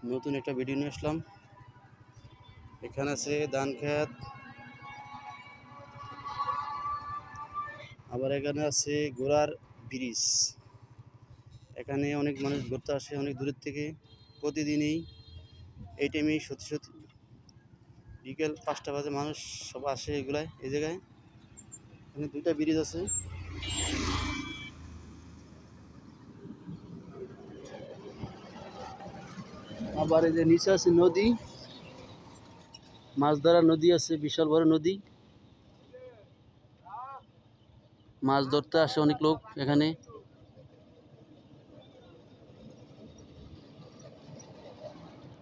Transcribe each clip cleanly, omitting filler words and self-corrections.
নতুন একটা ভিডিও নিয়ে আসলাম। এখানে আছে ধান ক্ষেত, আবার এখানে আছে ঘোড়ার ব্রিজ। এখানে অনেক মানুষ ঘুরতে আসে অনেক দূরের থেকে। প্রতিদিনই এই টাইমে সত্যি বিকেল 5টা বাজে মানুষ সব আসে এগুলায়, এই জায়গায়। এখানে 2টা ব্রিজ আছে। আবার এই যে নিচে আছে নদী, মাছ ধরার নদী আছে, বিশাল বড় নদী। মাছ ধরতে আসে অনেক লোক এখানে।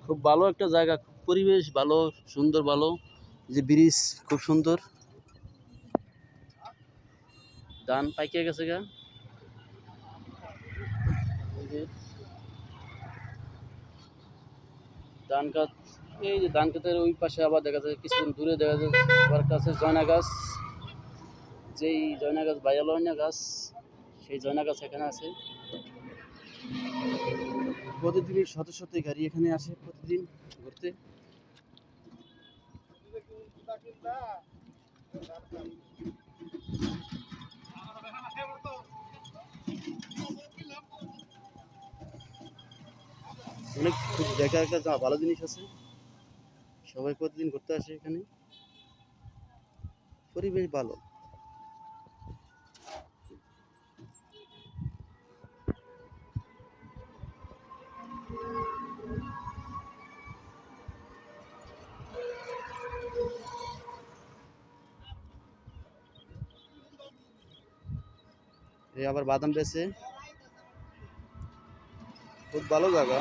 খুব ভালো একটা জায়গা, পরিবেশ ভালো, সুন্দর ভালো। যে ব্রিজ খুব সুন্দর। ধান পাইকে গেছে গা। ধান গাছ, এই যে ধান ক্ষেতের ওই পাশে আবার দেখা যায় কিছুদিন দূরে দেখা যায় আবার একটা আছে জয়না গাছ। যেই জয়না গাছ বাইয়ালয়না গাছ, সেই জয়না গাছ এখানে আছে। প্রতিদিনই শত শত গাড়ি এখানে আসে প্রতিদিন ঘুরতে। অনেক খুব দেখা একটা ভালো জিনিস আছে, সবাই প্রতিদিন ঘুরতে আসে এখানে। পরিবেশ ভালো। এই আবার বাদাম বেচে, খুব ভালো জায়গা।